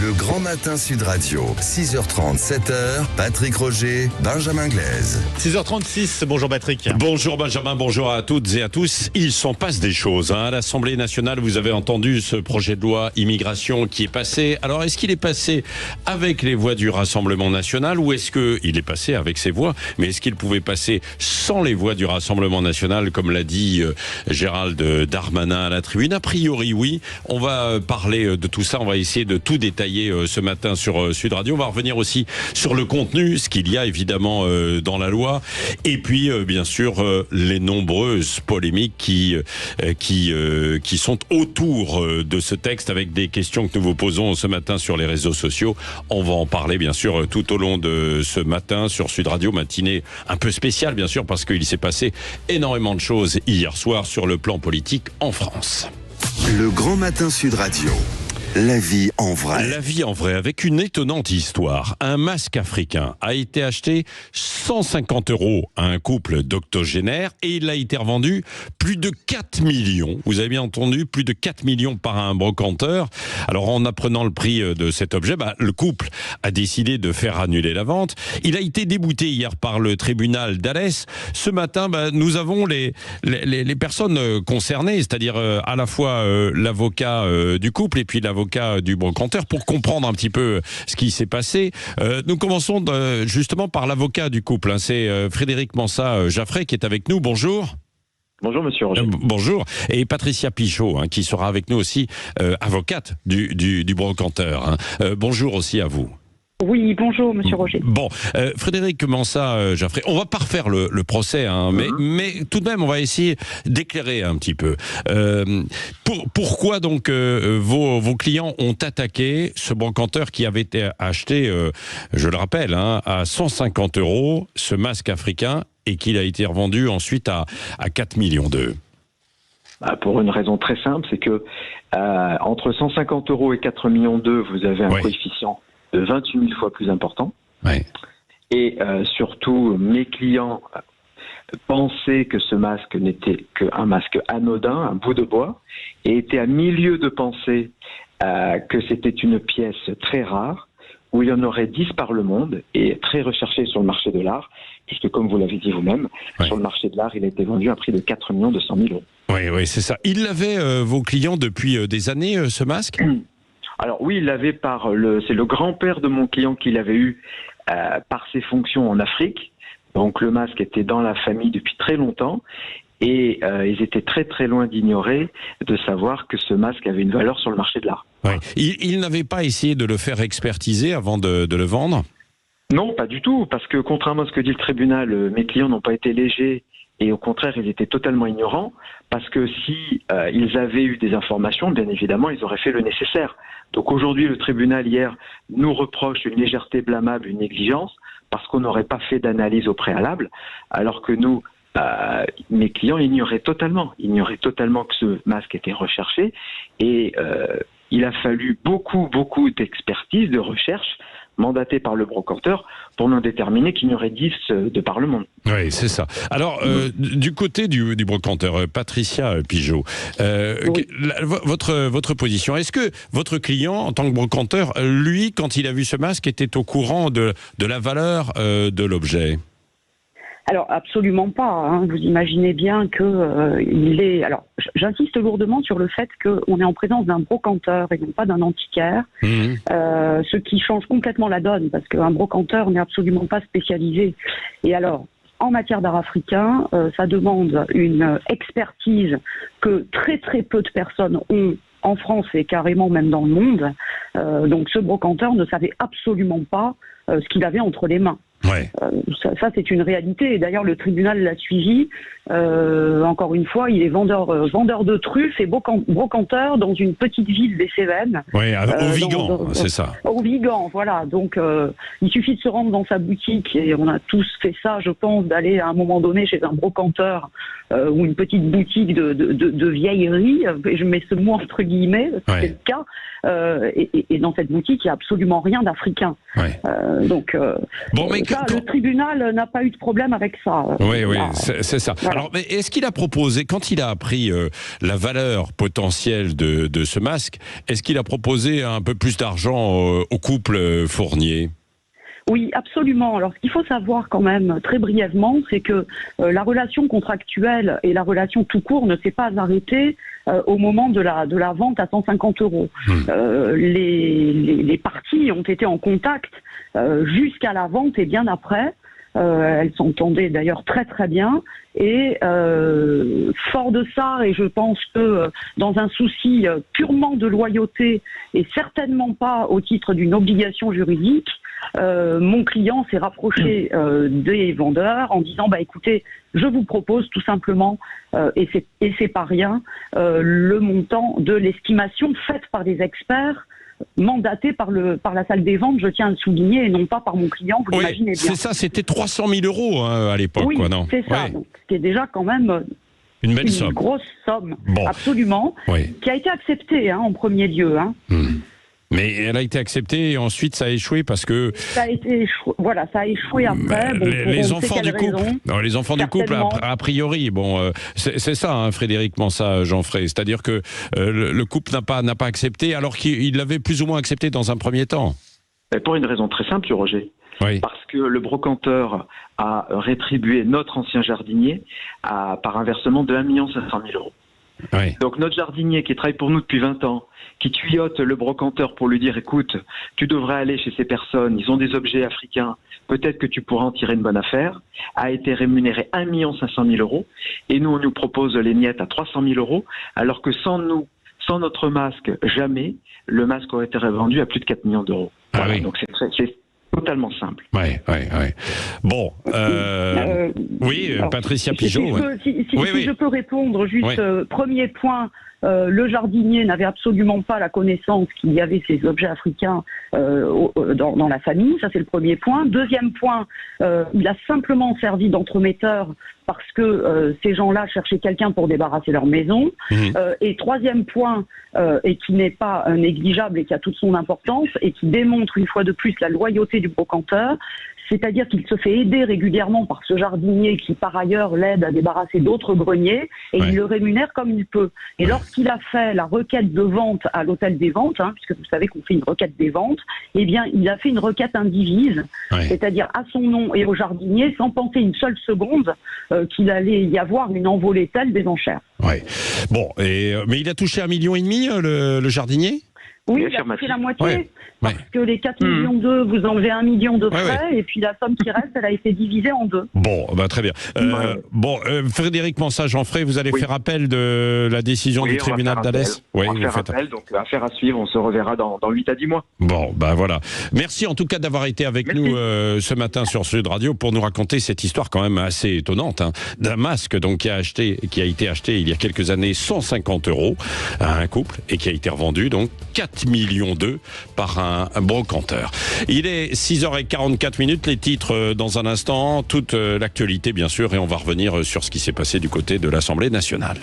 Le Grand Matin Sud Radio, 6h30, 7h, Patrick Roger, Benjamin Glaise. 6h36, bonjour Patrick. Bonjour Benjamin, bonjour à toutes et à tous. Il s'en passe des choses. À l'Assemblée nationale, vous avez entendu ce projet de loi immigration qui est passé. Alors, est-ce qu'il est passé avec les voix du Rassemblement national ou est-ce qu'il est passé avec ses voix? Mais est-ce qu'il pouvait passer sans les voix du Rassemblement national, comme l'a dit Gérald Darmanin à la tribune? A priori, oui. On va parler de tout ça. On va essayer de tout détailler ce matin sur Sud Radio. On va revenir aussi sur le contenu, ce qu'il y a évidemment dans la loi, et puis bien sûr les nombreuses polémiques qui sont autour de ce texte, avec des questions que nous vous posons ce matin sur les réseaux sociaux. On va en parler bien sûr tout au long de ce matin sur Sud Radio, matinée un peu spéciale bien sûr parce qu'il s'est passé énormément de choses hier soir sur le plan politique en France. Le Grand Matin Sud Radio. La vie en vrai. La vie en vrai, avec une étonnante histoire. Un masque africain a été acheté 150 € à un couple d'octogénaires et il a été revendu plus de 4 millions. Vous avez bien entendu, plus de 4 millions par un brocanteur. Alors en apprenant le prix de cet objet, le couple a décidé de faire annuler la vente. Il a été débouté hier par le tribunal d'Alès. Ce matin, nous avons les personnes concernées, c'est-à-dire à la fois l'avocat du couple et puis l'avocat du brocanteur, pour comprendre un petit peu ce qui s'est passé. Nous commençons justement par l'avocat du couple. C'est Frédéric Mansat-Jaffray qui est avec nous. Bonjour. Bonjour Monsieur Roger. Bonjour. Et Patricia Pichot, qui sera avec nous aussi, avocate du brocanteur. Bonjour aussi à vous. Oui, bonjour Monsieur Roger. Bon, Frédéric Mansat-Jaffray, on va pas refaire le procès, mais tout de même on va essayer d'éclairer un petit peu. Pourquoi donc vos clients ont attaqué ce brocanteur qui avait été acheté, je le rappelle, à 150 € ce masque africain et qu'il a été revendu ensuite à 4 millions d'euros? Pour une raison très simple, c'est que entre 150 € et 4 millions d'euros, vous avez un coefficient de 28 000 fois plus important. Ouais. Et surtout, mes clients pensaient que ce masque n'était qu'un masque anodin, un bout de bois, et étaient à milieu de penser que c'était une pièce très rare, où il y en aurait 10 par le monde, et très recherchée sur le marché de l'art, puisque comme vous l'avez dit vous-même, sur le marché de l'art, il a été vendu à un prix de 4 200 000 €. Oui, c'est ça. Ils l'avaient, vos clients, depuis des années, ce masque? Alors oui, il l'avait c'est le grand-père de mon client qui l'avait eu par ses fonctions en Afrique. Donc le masque était dans la famille depuis très longtemps et ils étaient très très loin d'ignorer, de savoir que ce masque avait une valeur sur le marché de l'art. Ouais. Il n'avait pas essayé de le faire expertiser avant de le vendre? Non, pas du tout, parce que contrairement à ce que dit le tribunal, mes clients n'ont pas été légers. Et au contraire, ils étaient totalement ignorants, parce que si ils avaient eu des informations, bien évidemment, ils auraient fait le nécessaire. Donc aujourd'hui, le tribunal, hier, nous reproche une légèreté blâmable, une négligence, parce qu'on n'aurait pas fait d'analyse au préalable, alors que nous, mes clients ignoraient totalement que ce masque était recherché, et il a fallu beaucoup d'expertise, de recherche, mandaté par le brocanteur, pour nous déterminer qu'il y en aurait 10 de par le monde. Oui, c'est ça. Alors, du côté du brocanteur, Patricia Pichot, votre position, est-ce que votre client, en tant que brocanteur, lui, quand il a vu ce masque, était au courant de la valeur de l'objet ? Alors absolument pas. Vous imaginez bien que il est. Alors j'insiste lourdement sur le fait qu'on est en présence d'un brocanteur et non pas d'un antiquaire, ce qui change complètement la donne parce qu'un brocanteur n'est absolument pas spécialisé. Et alors en matière d'art africain, ça demande une expertise que très très peu de personnes ont en France et carrément même dans le monde. Donc ce brocanteur ne savait absolument pas ce qu'il avait entre les mains. Ouais. Ça c'est une réalité. Et d'ailleurs, le tribunal l'a suivi. Encore une fois, il est vendeur de truffes et brocanteur dans une petite ville des Cévennes. Oui, au Vigan, c'est ça. Au Vigan, voilà. Donc, il suffit de se rendre dans sa boutique, et on a tous fait ça, je pense, d'aller à un moment donné chez un brocanteur ou une petite boutique de vieillerie. Et je mets ce mot entre guillemets, c'est le cas. Et dans cette boutique, il n'y a absolument rien d'africain. Ouais. Donc, bon, mais le tribunal n'a pas eu de problème avec ça. Oui, c'est ça. Voilà. Alors, mais est-ce qu'il a proposé, quand il a appris la valeur potentielle de ce masque, est-ce qu'il a proposé un peu plus d'argent au couple Fournier ? Oui, absolument. Alors, ce qu'il faut savoir quand même, très brièvement, c'est que la relation contractuelle et la relation tout court ne s'est pas arrêtée au moment de la vente à 150 €. Les parties ont été en contact jusqu'à la vente et bien après. Elles s'entendaient d'ailleurs très très bien et fort de ça, et je pense que dans un souci purement de loyauté et certainement pas au titre d'une obligation juridique, mon client s'est rapproché des vendeurs en disant écoutez, je vous propose tout simplement, et c'est pas rien, le montant de l'estimation faite par des experts mandaté par la salle des ventes, je tiens à le souligner, et non pas par mon client, vous l'imaginez bien. C'est ça, c'était 300 000 € à l'époque, oui, non ? c'est ça, donc, ce qui est déjà quand même une belle somme. Grosse somme, absolument, qui a été acceptée en premier lieu. Mais elle a été acceptée et ensuite ça a échoué parce que... Ça a échoué après. Les enfants du couple, les enfants du couple, a priori, c'est ça, Frédéric Mansat, Jean-Fray, c'est-à-dire que le couple n'a pas accepté alors qu'il l'avait plus ou moins accepté dans un premier temps. Pour une raison très simple, Roger. Oui. Parce que le brocanteur a rétribué notre ancien jardinier par un versement de 1 500 000 €. Oui. Donc notre jardinier qui travaille pour nous depuis 20 ans, qui tuyote le brocanteur pour lui dire écoute, tu devrais aller chez ces personnes, ils ont des objets africains, peut-être que tu pourras en tirer une bonne affaire, a été rémunéré 1 500 000 € et nous on nous propose les miettes à 300 000 € alors que sans notre masque, jamais le masque aurait été revendu à plus de 4 millions d'euros. Voilà, donc c'est totalement simple. Ouais. Bon, oui, Patricia Pigeot. Si je peux répondre, juste premier point. Le jardinier n'avait absolument pas la connaissance qu'il y avait ces objets africains dans la famille, ça c'est le premier point. Deuxième point, il a simplement servi d'entremetteur parce que ces gens-là cherchaient quelqu'un pour débarrasser leur maison. Et troisième point, et qui n'est pas négligeable et qui a toute son importance et qui démontre une fois de plus la loyauté du brocanteur, c'est-à-dire qu'il se fait aider régulièrement par ce jardinier qui, par ailleurs, l'aide à débarrasser d'autres greniers et il le rémunère comme il peut. Et lorsqu'il a fait la requête de vente à l'hôtel des ventes, puisque vous savez qu'on fait une requête des ventes, eh bien, il a fait une requête indivise, c'est-à-dire à son nom et au jardinier, sans penser une seule seconde qu'il allait y avoir une envolée telle des enchères. Ouais. Bon, mais il a touché 1,5 million, le jardinier ? Oui, il a touché la moitié, parce que les 4 millions d'euros, vous enlevez 1 million de frais, et puis la somme qui reste, elle a été divisée en deux. Bon, très bien. Frédéric Mansat, Jean-Fray, vous allez faire appel de la décision du tribunal d'Alès ? Oui, on va faire appel, donc affaire à suivre, on se reverra dans 8 à 10 mois. Bon, voilà. Merci en tout cas d'avoir été avec nous ce matin sur Sud Radio pour nous raconter cette histoire quand même assez étonnante, d'un masque donc qui a été acheté il y a quelques années 150 € à un couple et qui a été revendu donc 4 millions par un brocanteur. Il est 6h44, les titres dans un instant, toute l'actualité bien sûr, et on va revenir sur ce qui s'est passé du côté de l'Assemblée nationale.